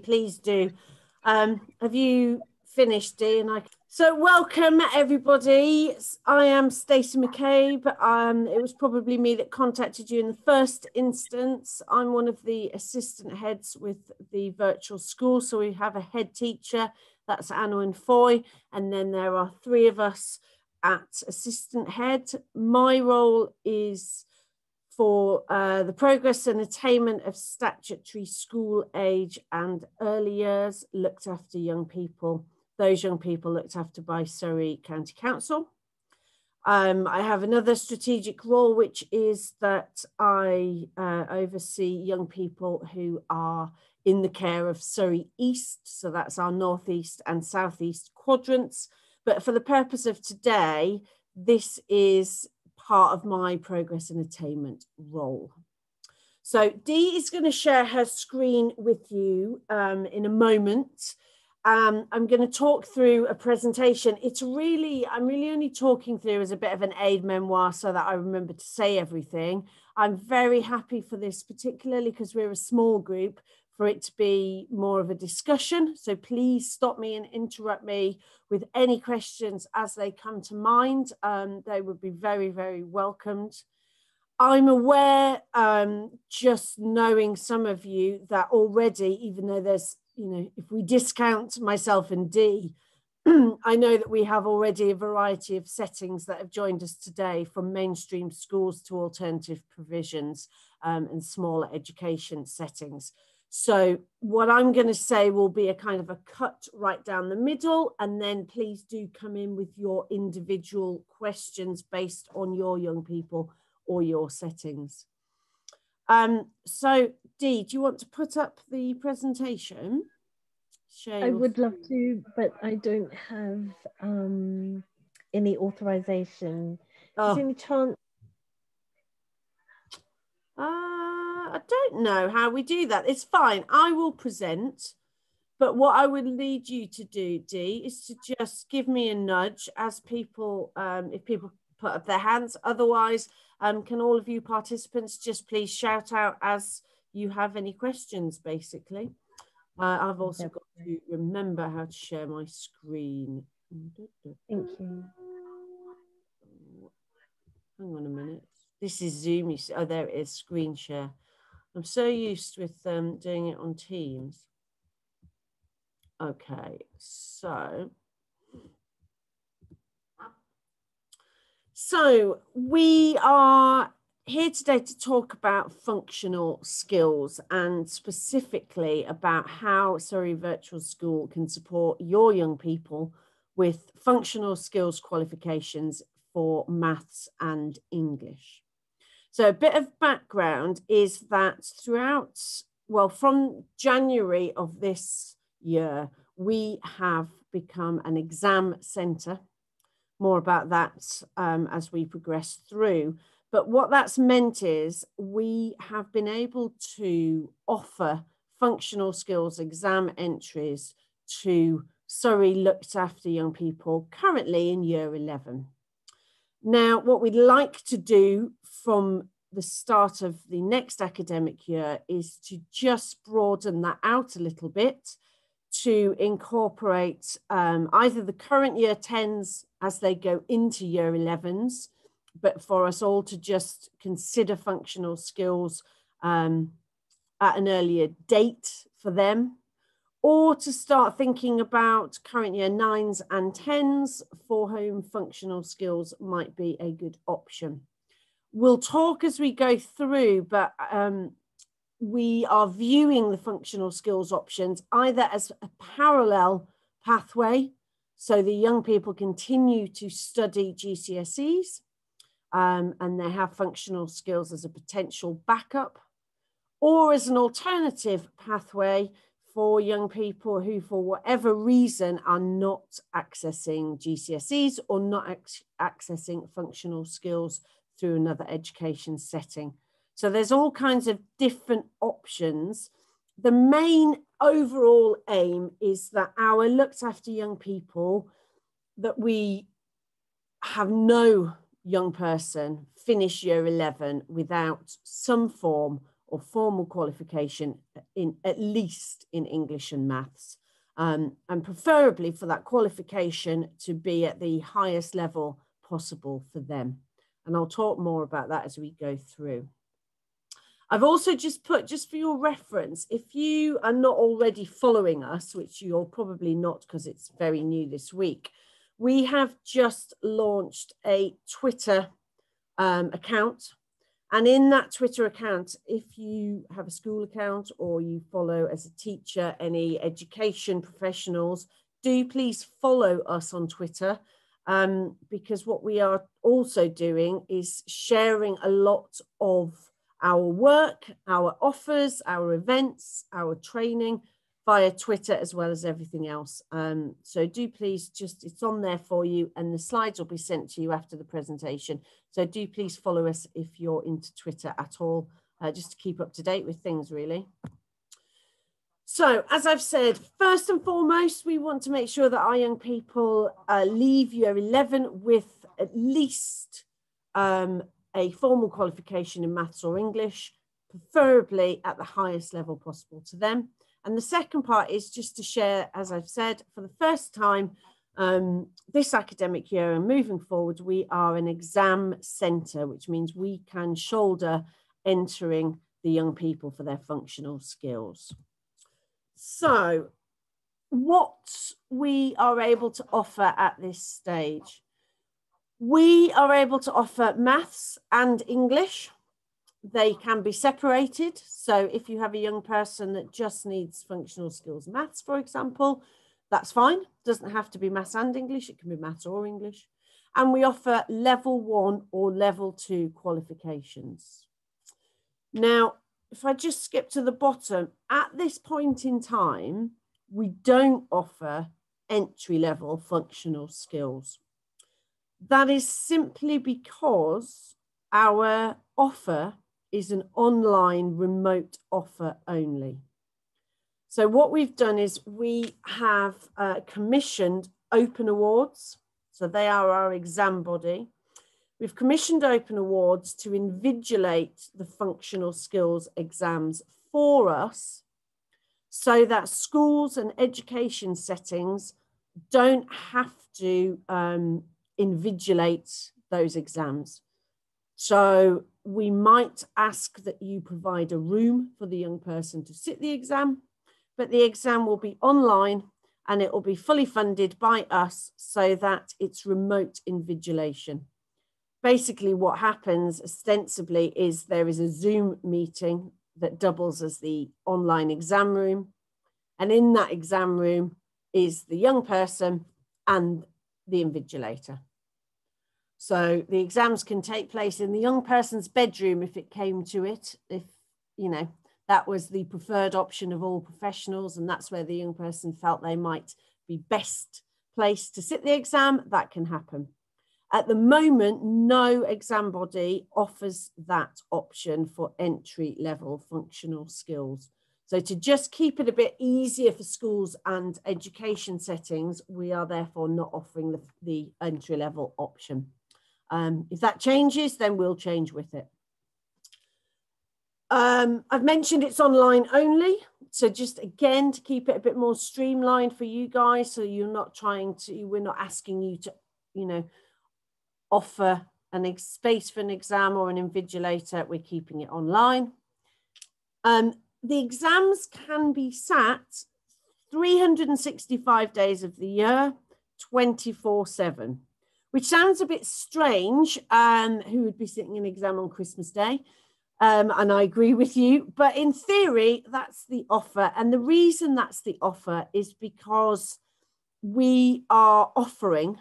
Please do. Have you finished, Dee? So welcome everybody. I am Stacey McCabe. It was probably me that contacted you in the first instance. I'm one of the assistant heads with the virtual school. So we have a head teacher, that's Anna and Foy, and then there are three of us at assistant head. My role is for the progress and attainment of statutory school age and early years, looked after young people, those young people looked after by Surrey County Council. I have another strategic role, which is that I oversee young people who are in the care of Surrey East, so that's our northeast and southeast quadrants. But for the purpose of today, this is part of my progress and attainment role. So Dee is going to share her screen with you in a moment. I'm going to talk through a presentation. I'm really only talking through as a bit of an aid memoir so that I remember to say everything. I'm very happy for this, particularly because we're a small group, for it to be more of a discussion. So please stop me and interrupt me with any questions as they come to mind. They would be very, very welcomed. I'm aware, just knowing some of you, that already, even though there's, if we discount myself and Dee, I know that we have already a variety of settings that have joined us today, from mainstream schools to alternative provisions and smaller education settings. So what I'm going to say will be a kind of a cut right down the middle, and then please do come in with your individual questions based on your young people or your settings. So Dee, do you want to put up the presentation? I would love to, but I don't have any authorization. Is there any chance? I don't know how we do that. It's fine. I will present. But what I would need you to do, Dee, is to just give me a nudge as people, if people put up their hands. Otherwise, can all of you participants just please shout out as you have any questions, basically. I've also got to remember how to share my screen. Thank you. Hang on a minute. This is Zoom. You see, oh, there it is, screen share. I'm so used with doing it on Teams. Okay, so we are here today to talk about functional skills, and specifically about how Surrey Virtual School can support your young people with functional skills qualifications for maths and English. So a bit of background is that throughout, well, from January of this year, we have become an exam centre. More about that as we progress through. But what that's meant is we have been able to offer functional skills exam entries to Surrey looked after young people currently in year 11. Now, what we'd like to do from the start of the next academic year is to just broaden that out a little bit, to incorporate either the current year 10s as they go into year 11s, but for us all to just consider functional skills at an earlier date for them, or to start thinking about current year 9s and 10s for whom functional skills might be a good option. We'll talk as we go through, but we are viewing the functional skills options either as a parallel pathway, so the young people continue to study GCSEs and they have functional skills as a potential backup, or as an alternative pathway for young people who, for whatever reason, are not accessing GCSEs or not accessing functional skills through another education setting. So there's all kinds of different options. The main overall aim is that our looked after young people, that we have no young person finish year 11 without some form or formal qualification in at least in English and maths, and preferably for that qualification to be at the highest level possible for them. And I'll talk more about that as we go through. I've also just put, just for your reference, if you are not already following us, which you're probably not because it's very new this week, we have just launched a Twitter account. And in that Twitter account, if you have a school account or you follow as a teacher any education professionals, do please follow us on Twitter, because what we are also doing is sharing a lot of our work, our offers, our events, our training via Twitter, as well as everything else. So do please just, it's on there for you, and the slides will be sent to you after the presentation. So do please follow us if you're into Twitter at all, just to keep up to date with things, really. So as I've said, first and foremost, we want to make sure that our young people leave year 11 with at least a formal qualification in maths or English, preferably at the highest level possible to them. And the second part is just to share, as I've said, for the first time this academic year and moving forward, we are an exam centre, which means we can shoulder entering the young people for their functional skills. So what we are able to offer at this stage, we are able to offer maths and English. They can be separated. So if you have a young person that just needs functional skills maths, for example, that's fine. Doesn't have to be maths and English. It can be maths or English. And we offer level 1 or level 2 qualifications. Now, if I just skip to the bottom, at this point in time, we don't offer entry-level functional skills. That is simply because our offer is an online remote offer only. So what we've done is we have commissioned Open Awards. So they are our exam body. We've commissioned Open Awards to invigilate the functional skills exams for us so that schools and education settings don't have to invigilate those exams. So we might ask that you provide a room for the young person to sit the exam, but the exam will be online and it will be fully funded by us so that it's remote invigilation. Basically what happens ostensibly is there is a Zoom meeting that doubles as the online exam room. And in that exam room is the young person and the invigilator. So the exams can take place in the young person's bedroom if it came to it, if, you know, that was the preferred option of all professionals and that's where the young person felt they might be best placed to sit the exam, that can happen. At the moment, no exam body offers that option for entry-level functional skills. So to just keep it a bit easier for schools and education settings, we are therefore not offering the entry-level option. If that changes, then we'll change with it. I've mentioned it's online only. So just again, to keep it a bit more streamlined for you guys, so you're not trying to, we're not asking you to, you know, offer a space for an exam or an invigilator. We're keeping it online. The exams can be sat 365 days of the year, 24/7. Which sounds a bit strange, who would be sitting an exam on Christmas Day? And I agree with you, but in theory, that's the offer. And the reason that's the offer is because we are offering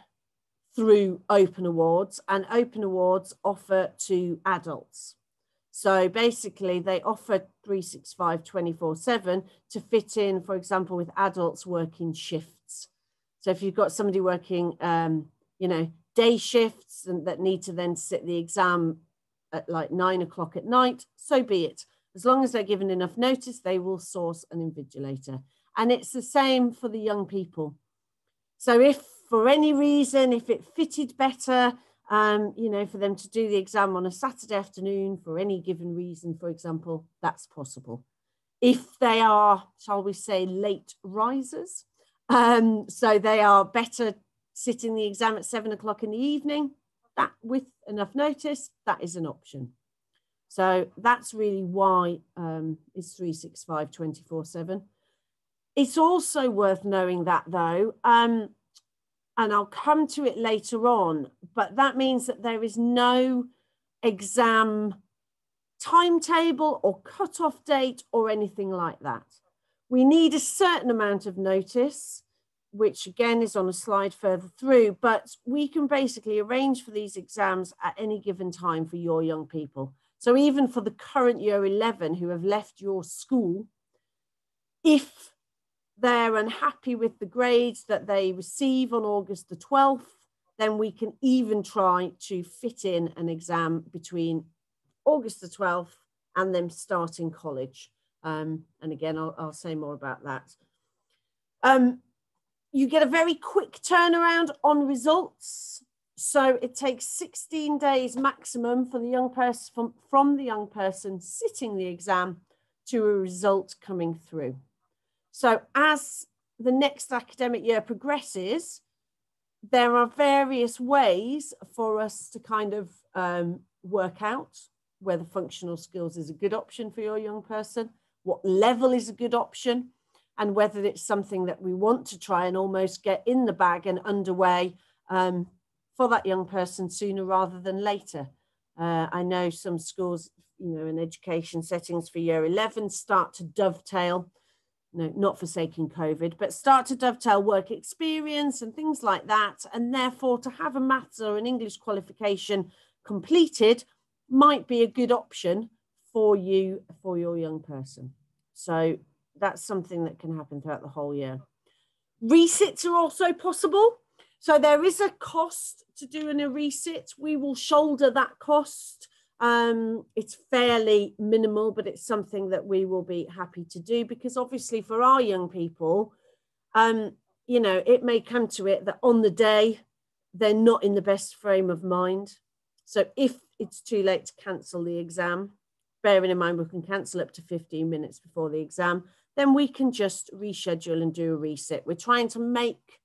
through Open Awards, and Open Awards offer to adults. So basically they offer 365 24/7 to fit in, for example, with adults working shifts. So if you've got somebody working, you know, day shifts and that need to then sit the exam at like 9 o'clock at night, so be it. As long as they're given enough notice, they will source an invigilator. And it's the same for the young people. So if for any reason, if it fitted better you know, for them to do the exam on a Saturday afternoon for any given reason, for example, that's possible. If they are, shall we say, late risers, so they are better sitting the exam at 7 o'clock in the evening, that with enough notice, that is an option. So that's really why it's 365 24/7. It's also worth knowing that though, and I'll come to it later on, but that means that there is no exam timetable or cut-off date or anything like that. We need a certain amount of notice, which again is on a slide further through, but we can basically arrange for these exams at any given time for your young people. So even for the current year 11 who have left your school, if they're unhappy with the grades that they receive on August the 12th, then we can even try to fit in an exam between August the 12th and them starting college. And again, I'll say more about that. You get a very quick turnaround on results. So it takes 16 days maximum for the young person from the young person sitting the exam to a result coming through. So as the next academic year progresses, there are various ways for us to kind of work out whether functional skills is a good option for your young person, what level is a good option, and whether it's something that we want to try and almost get in the bag and underway for that young person sooner rather than later. I know some schools, you know, in education settings for year 11 start to dovetail, no, not forsaking COVID, but start to dovetail work experience and things like that. And therefore to have a maths or an English qualification completed might be a good option for you, for your young person. So that's something that can happen throughout the whole year. Resits are also possible. So there is a cost to doing a resit. We will shoulder that cost. It's fairly minimal, but it's something that we will be happy to do because obviously for our young people, you know, it may come to it that on the day, they're not in the best frame of mind. So if it's too late to cancel the exam, bearing in mind we can cancel up to 15 minutes before the exam, then we can just reschedule and do a resit. We're trying to make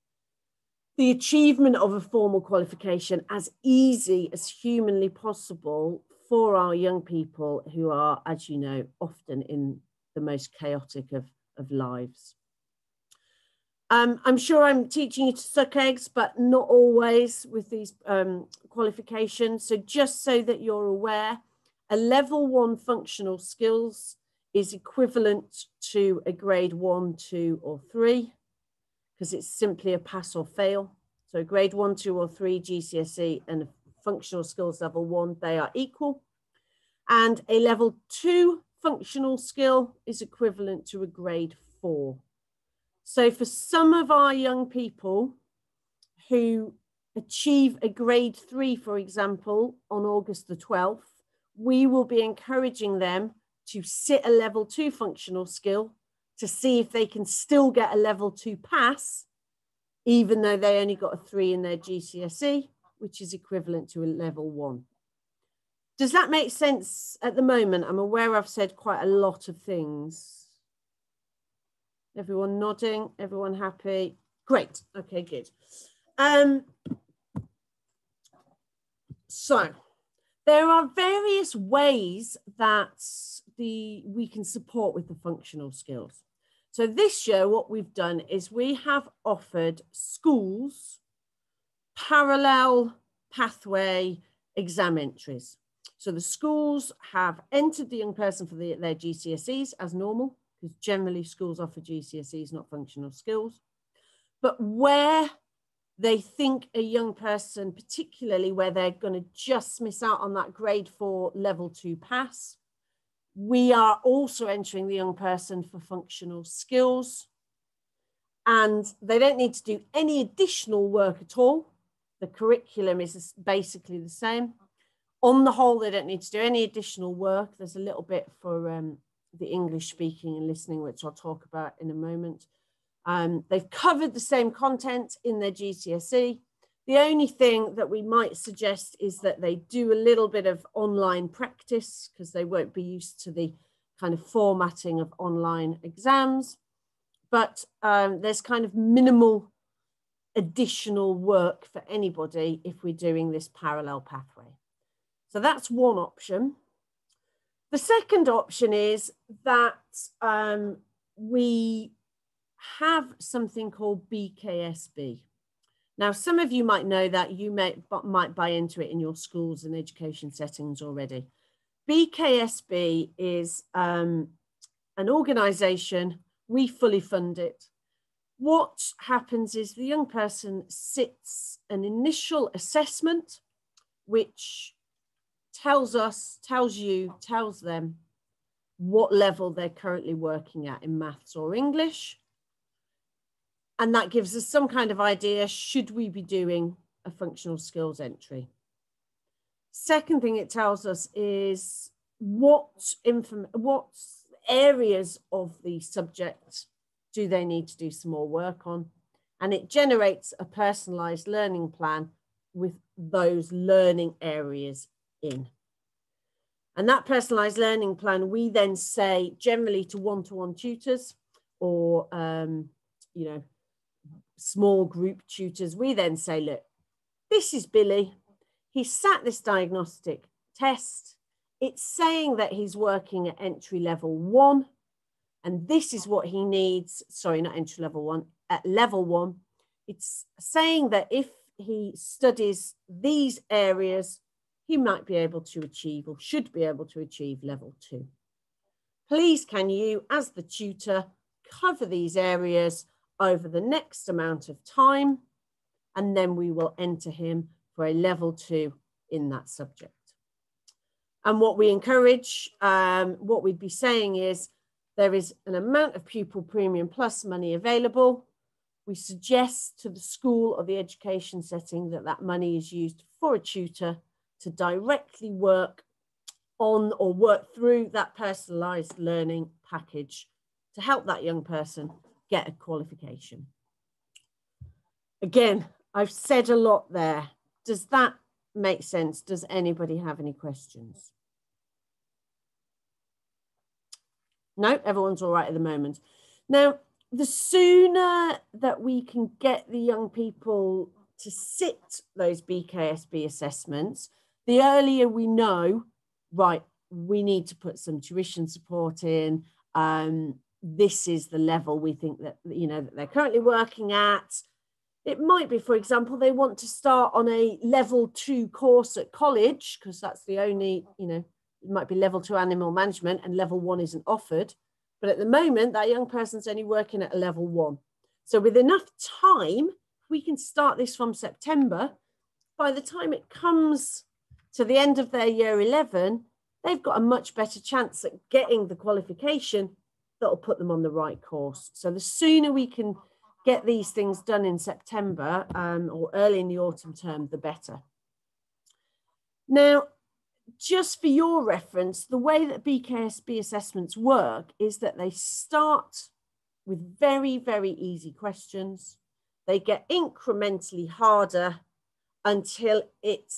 the achievement of a formal qualification as easy as humanly possible for our young people who are, as you know, often in the most chaotic of lives. I'm sure I'm teaching you to suck eggs, but not always with these qualifications. So just so that you're aware, a level 1 functional skills is equivalent to a grade 1, 2, or 3, because it's simply a pass or fail. So grade 1, 2, or 3 GCSE and a functional skills level 1, they are equal. And a level 2 functional skill is equivalent to a grade 4. So for some of our young people who achieve a grade 3, for example, on August the 12th, we will be encouraging them to sit a level 2 functional skill to see if they can still get a level 2 pass, even though they only got a 3 in their GCSE, which is equivalent to a level 1. Does that make sense at the moment? I'm aware I've said quite a lot of things. Everyone nodding, everyone happy? Great, okay, good. So there are various ways that we can support with the functional skills. So this year, what we've done is we have offered schools parallel pathway exam entries. So the schools have entered the young person for their GCSEs as normal, because generally schools offer GCSEs, not functional skills. But where they think a young person, particularly where they're going to just miss out on that grade 4 level 2 pass, we are also entering the young person for functional skills. And they don't need to do any additional work at all. The curriculum is basically the same. On the whole, they don't need to do any additional work. There's a little bit for the English speaking and listening, which I'll talk about in a moment. They've covered the same content in their GCSE. The only thing that we might suggest is that they do a little bit of online practice, because they won't be used to the kind of formatting of online exams. But there's kind of minimal additional work for anybody if we're doing this parallel pathway. So that's one option. The second option is that we have something called BKSB. Now, some of you might know that, you might buy into it in your schools and education settings already. BKSB is an organisation, we fully fund it. What happens is the young person sits an initial assessment, which tells them what level they're currently working at in maths or English. And that gives us some kind of idea, should we be doing a functional skills entry? Second thing it tells us is what areas of the subject do they need to do some more work on? And it generates a personalized learning plan with those learning areas in. And that personalized learning plan, we then say generally to one-to-one tutors or, small group tutors, we then say, look, this is Billy. He sat this diagnostic test. It's saying that he's working at entry level 1. And this is what he needs. Sorry, not entry level 1, at level 1. It's saying that if he studies these areas, he might be able to achieve, or should be able to achieve, level 2. Please can you, as the tutor, cover these areas over the next amount of time, and then we will enter him for a level 2 in that subject. And what we encourage, what we'd be saying is, there is an amount of pupil premium plus money available. We suggest to the school or the education setting that that money is used for a tutor to directly work on or work through that personalised learning package to help that young person get a qualification. Again, I've said a lot there. Does that make sense? Does anybody have any questions? No, everyone's all right at the moment. Now, the sooner that we can get the young people to sit those BKSB assessments, the earlier we know, right, we need to put some tuition support in. This is the level we think that, that they're currently working at. It might be, for example, they want to start on a level 2 course at college, because that's the only, it might be level 2 animal management and level 1 isn't offered. But at the moment, that young person's only working at a level 1. So with enough time, we can start this from September. By the time it comes to the end of their year 11, they've got a much better chance at getting the qualification that'll put them on the right course. So the sooner we can get these things done in September or early in the autumn term, the better. Now, just for your reference, the way that BKSB assessments work is that they start with very, very easy questions. They get incrementally harder until it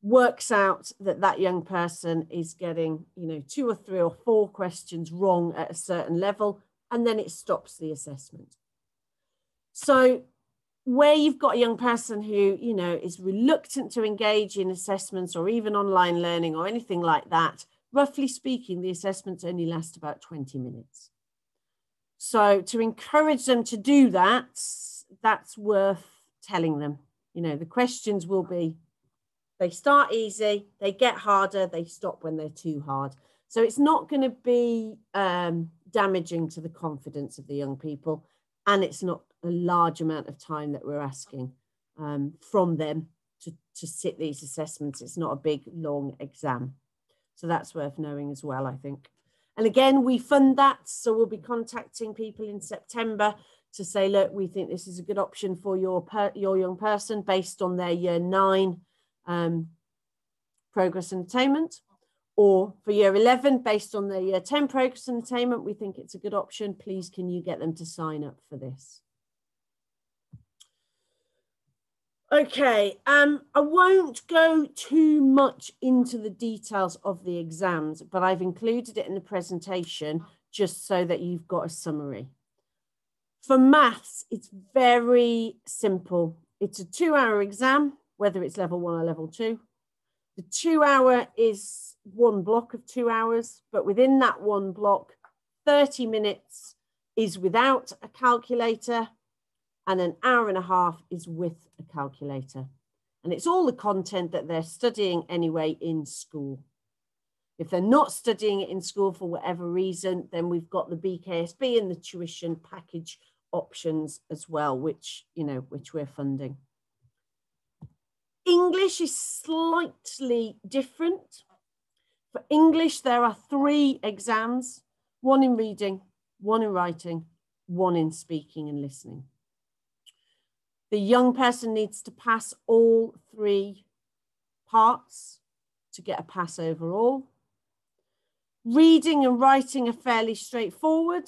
works out that that young person is getting, 2 or 3 or 4 questions wrong at a certain level, and then it stops the assessment. So where you've got a young person who, is reluctant to engage in assessments or even online learning or anything like that, roughly speaking, the assessments only last about 20 minutes. So to encourage them to do that, that's worth telling them. The questions will be, they start easy, they get harder, they stop when they're too hard. So it's not going to be damaging to the confidence of the young people, and it's not a large amount of time that we're asking from them to sit these assessments. It's not a big, long exam. So that's worth knowing as well, I think. And again, we fund that. So we'll be contacting people in September to say, look, we think this is a good option for your young person based on their year 9 progress and attainment. Or for year 11, based on their year 10 progress and attainment, we think it's a good option. Please, can you get them to sign up for this? Okay, I won't go too much into the details of the exams, but I've included it in the presentation just so that you've got a summary. For maths, it's very simple. It's a 2-hour exam, whether it's level 1 or level 2. The 2-hour is one block of 2 hours, but within that one block, 30 minutes is without a calculator, and an hour and a half is with a calculator. And it's all the content that they're studying anyway in school. If they're not studying it in school for whatever reason, then we've got the BKSB and the tuition package options as well, which we're funding. English is slightly different. For English, there are 3 exams, 1 in reading, 1 in writing, 1 in speaking and listening. The young person needs to pass all 3 parts to get a pass overall. Reading and writing are fairly straightforward.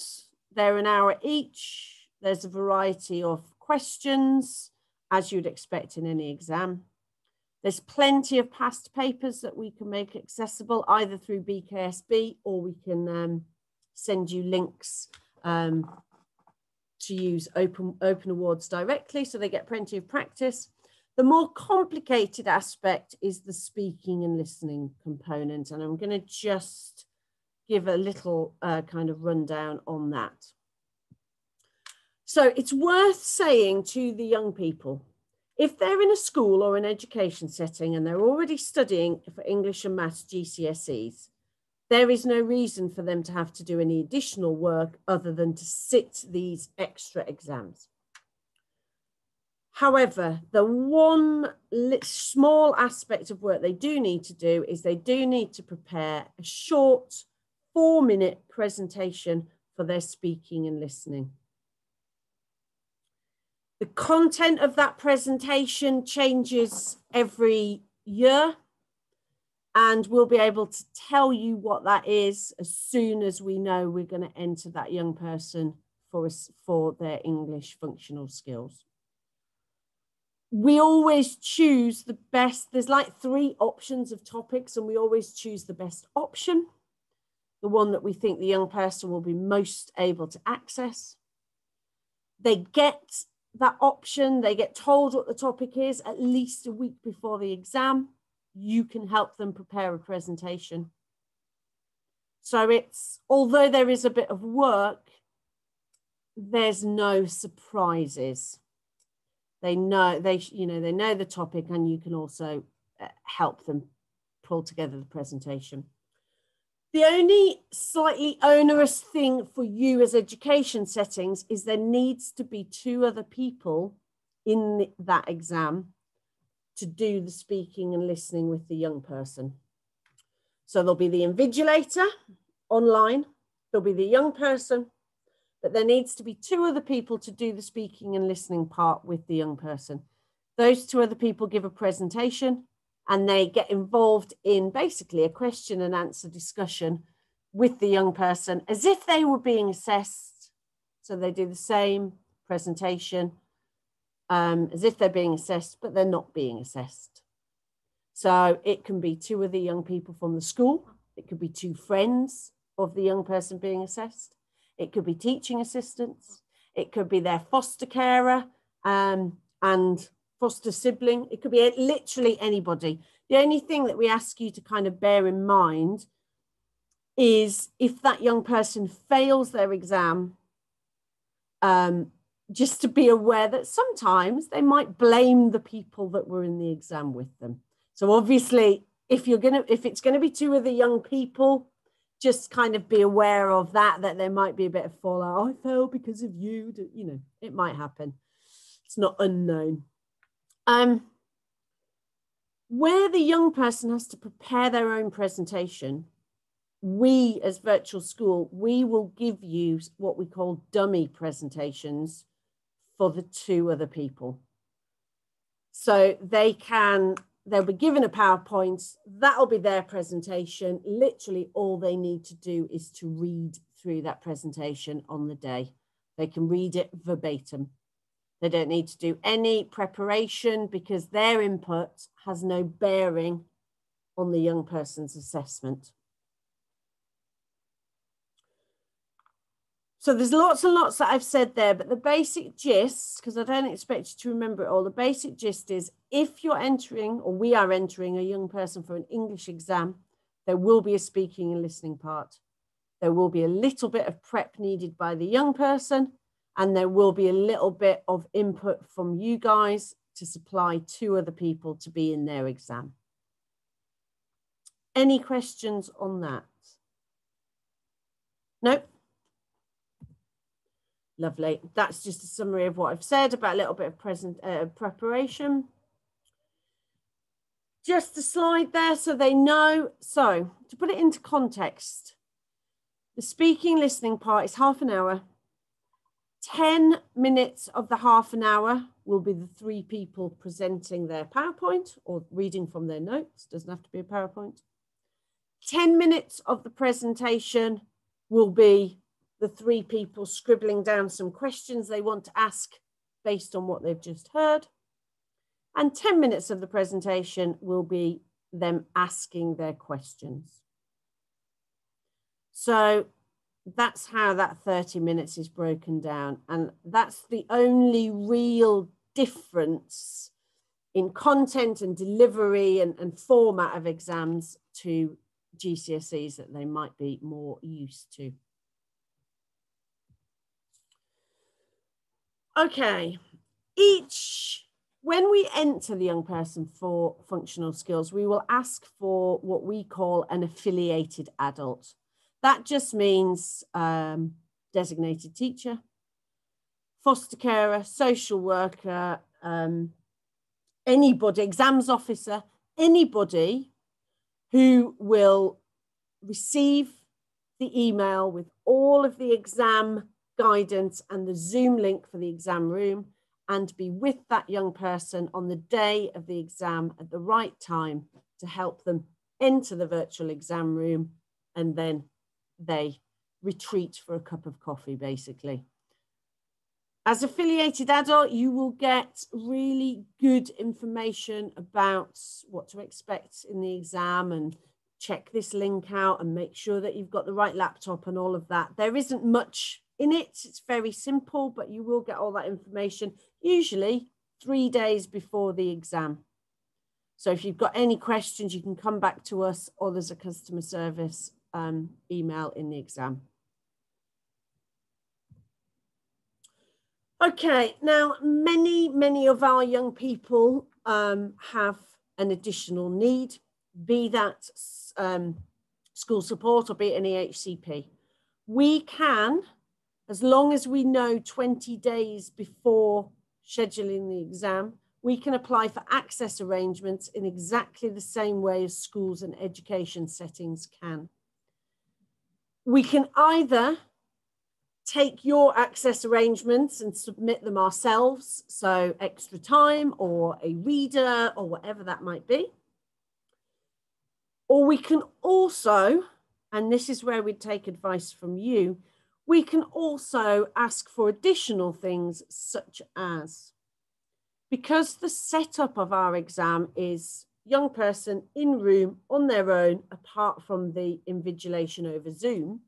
They're an hour each. There's a variety of questions, as you'd expect in any exam. There's plenty of past papers that we can make accessible either through BKSB, or we can send you links to use Open Awards directly, so they get plenty of practice. The more complicated aspect is the speaking and listening component, and I'm going to just give a little kind of rundown on that. So it's worth saying to the young people, if they're in a school or an education setting and they're already studying for English and Maths GCSEs, there is no reason for them to have to do any additional work other than to sit these extra exams. However, the one small aspect of work they do need to do is they do need to prepare a short 4-minute presentation for their speaking and listening. The content of that presentation changes every year, and we'll be able to tell you what that is as soon as we know we're going to enter that young person for their English functional skills. We always choose the best. There's like 3 options of topics, and we always choose the best option, the one that we think the young person will be most able to access. They get that option, they get told what the topic is at least a week before the exam. You can help them prepare a presentation. So although there is a bit of work, there's no surprises. They know the topic, and you can also help them pull together the presentation. The only slightly onerous thing for you as education settings is there needs to be 2 other people in that exam to do the speaking and listening with the young person. So there'll be the invigilator online, there'll be the young person, but there needs to be 2 other people to do the speaking and listening part with the young person. Those 2 other people give a presentation, and they get involved in basically a question and answer discussion with the young person as if they were being assessed. So they do the same presentation as if they're being assessed, but they're not being assessed. So it can be 2 of the young people from the school. It could be 2 friends of the young person being assessed. It could be teaching assistants. It could be their foster carer and foster sibling. It could be literally anybody. The only thing that we ask you to kind of bear in mind is if that young person fails their exam, just to be aware that sometimes they might blame the people that were in the exam with them. So obviously, if it's gonna be 2 of the young people, just kind of be aware of that there might be a bit of fallout. Oh, I failed because of you. It might happen. It's not unknown. Where the young person has to prepare their own presentation, we as virtual school, we will give you what we call dummy presentations for the 2 other people. So they'll be given a PowerPoint, that'll be their presentation. Literally all they need to do is to read through that presentation on the day. They can read it verbatim. They don't need to do any preparation because their input has no bearing on the young person's assessment. So there's lots and lots that I've said there, but the basic gist, because I don't expect you to remember it all, the basic gist is if you're entering, or we are entering, a young person for an English exam, there will be a speaking and listening part. There will be a little bit of prep needed by the young person, and there will be a little bit of input from you guys to supply to other people to be in their exam. Any questions on that? Nope. Lovely. That's just a summary of what I've said about a little bit of preparation. Just a slide there so they know. So to put it into context, the speaking listening part is half an hour. 10 minutes of the half an hour will be the 3 people presenting their PowerPoint or reading from their notes. Doesn't have to be a PowerPoint. 10 minutes of the presentation will be the 3 people scribbling down some questions they want to ask based on what they've just heard. And 10 minutes of the presentation will be them asking their questions. So that's how that 30 minutes is broken down. And that's the only real difference in content and delivery and format of exams to GCSEs that they might be more used to. Okay, when we enter the young person for functional skills, we will ask for what we call an affiliated adult. That just means designated teacher, foster carer, social worker, anybody, exams officer, anybody who will receive the email with all of the exam guidance and the Zoom link for the exam room and be with that young person on the day of the exam at the right time to help them enter the virtual exam room, and then they retreat for a cup of coffee, basically. As affiliated adult, you will get really good information about what to expect in the exam and check this link out and make sure that you've got the right laptop and all of that. There isn't much in it. It's very simple, but you will get all that information, usually 3 days before the exam. So if you've got any questions, you can come back to us, or there's a customer service email in the exam. Okay, now many of our young people have an additional need, be that school support or be it an EHCP. We can, as long as we know 20 days before scheduling the exam, we can apply for access arrangements in exactly the same way as schools and education settings can. We can either take your access arrangements and submit them ourselves, so extra time or a reader or whatever that might be. Or we can also, and this is where we'd take advice from you, we can also ask for additional things such as, because the setup of our exam is young person in room on their own, apart from the invigilation over Zoom,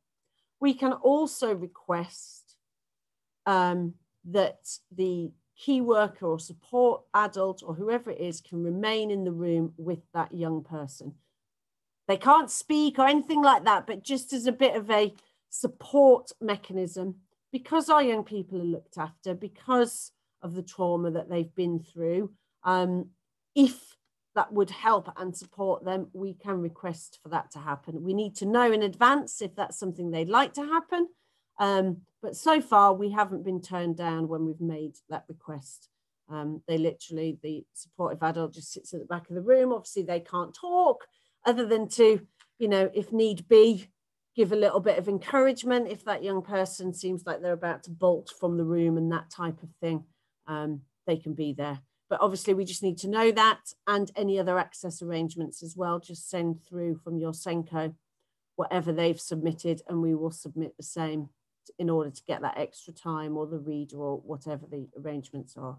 we can also request that the key worker or support adult or whoever it is can remain in the room with that young person. They can't speak or anything like that, but just as a bit of a support mechanism, because our young people are looked after, because of the trauma that they've been through. If that would help and support them, we can request for that to happen. We need to know in advance if that's something they'd like to happen. But so far, we haven't been turned down when we've made that request. They literally, the supportive adult just sits at the back of the room. Obviously, they can't talk other than to, you know, if need be, give a little bit of encouragement if that young person seems like they're about to bolt from the room and that type of thing. They can be there. But obviously we just need to know that, and any other access arrangements as well. Just send through from your Senko whatever they've submitted and we will submit the same in order to get that extra time, or the reader, or whatever the arrangements are.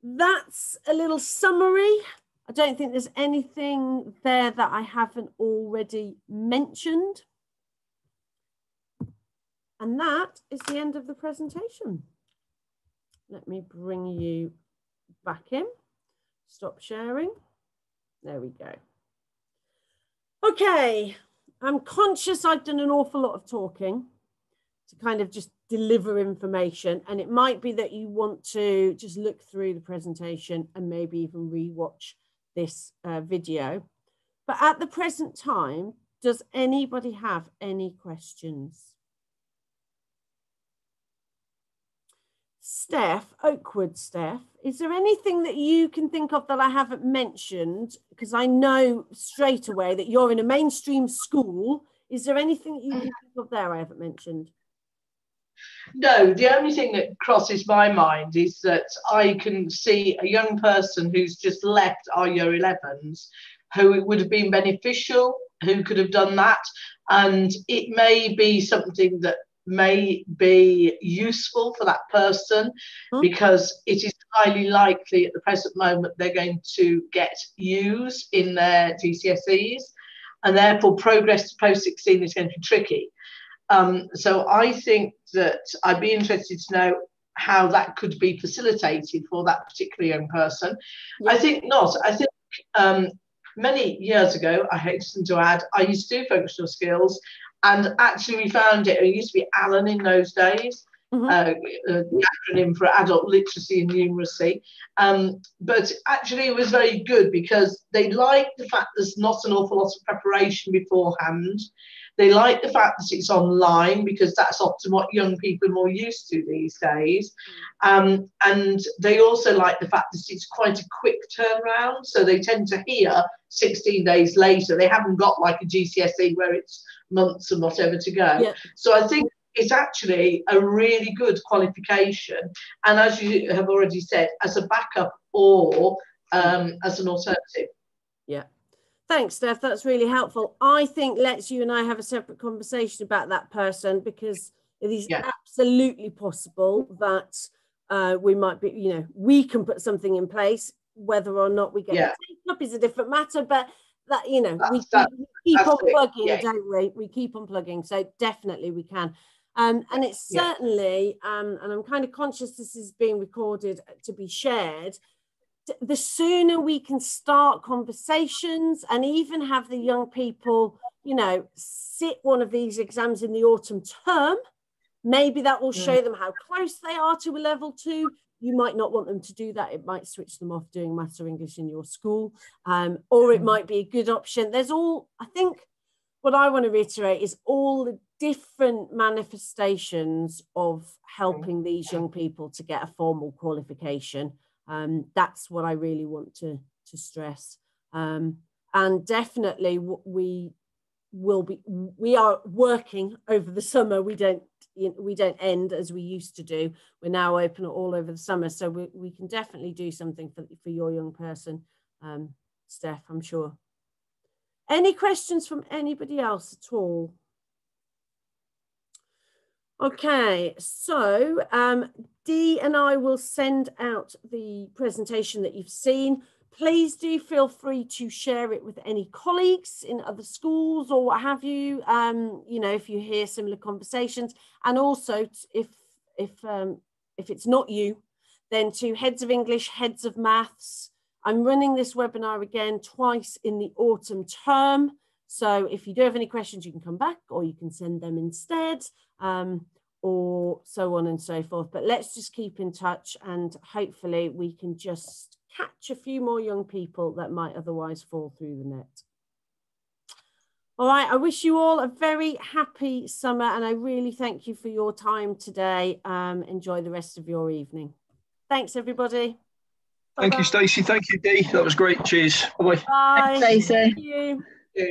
That's a little summary. I don't think there's anything there that I haven't already mentioned. And that is the end of the presentation. Let me bring you back in. Stop sharing. There we go. Okay, I'm conscious I've done an awful lot of talking to kind of just deliver information, and it might be that you want to just look through the presentation and maybe even rewatch this video. But at the present time, does anybody have any questions? Steph, Oakwood Steph, is there anything that you can think of that I haven't mentioned? Because I know straight away that you're in a mainstream school. Is there anything that you can think of there I haven't mentioned? No, the only thing that crosses my mind is that I can see a young person who's just left our year 11s who it would have been beneficial, who could have done that. And it may be something that may be useful for that person, because it is highly likely at the present moment they're going to get U's in their GCSEs, and therefore progress to post-16 is going to be tricky. So I think that I'd be interested to know how that could be facilitated for that particular young person. Yeah. I think not. I think many years ago, I hasten to add, I used to do functional skills, and actually we found it used to be ALAN in those days, the acronym for Adult Literacy and Numeracy. But actually it was very good because they liked the fact there's not an awful lot of preparation beforehand. They like the fact that it's online, because that's often what young people are more used to these days. And they also like the fact that it's quite a quick turnaround. So they tend to hear 16 days later. They haven't got like a GCSE where it's months and whatever to go. Yeah. So I think it's actually a really good qualification. And as you have already said, as a backup or as an alternative. Yeah. Thanks, Steph. That's really helpful. I think let's you and I have a separate conversation about that person, because it is absolutely possible that we might be, you know, we can put something in place. Whether or not we get it taken up is a different matter, but that, you know, we keep on plugging, don't we? We keep on plugging. So definitely we can. And it's certainly, and I'm kind of conscious this is being recorded to be shared. The sooner we can start conversations and even have the young people, you know, sit one of these exams in the autumn term, maybe that will show them how close they are to a level 2. You might not want them to do that. It might switch them off doing maths or English in your school, or it might be a good option. There's all, I think what I want to reiterate is all the different manifestations of helping these young people to get a formal qualification. That's what I really want to stress. And definitely we are working over the summer. We don't end as we used to do. We're now open all over the summer. So we can definitely do something for your young person, Steph, I'm sure. Any questions from anybody else at all? Okay, so Dee and I will send out the presentation that you've seen. Please do feel free to share it with any colleagues in other schools or what have you. You know, if you hear similar conversations, and also if it's not you, then to heads of English, heads of maths. I'm running this webinar again twice in the autumn term. So if you do have any questions, you can come back or you can send them instead, or so on and so forth. But let's just keep in touch, and hopefully we can just catch a few more young people that might otherwise fall through the net. All right, I wish you all a very happy summer, and I really thank you for your time today. Enjoy the rest of your evening. Thanks, everybody. Thank you, Stacey. Thank you, Dee. That was great. Cheers. Bye-bye. Bye. Thanks, Stacey. Thank you.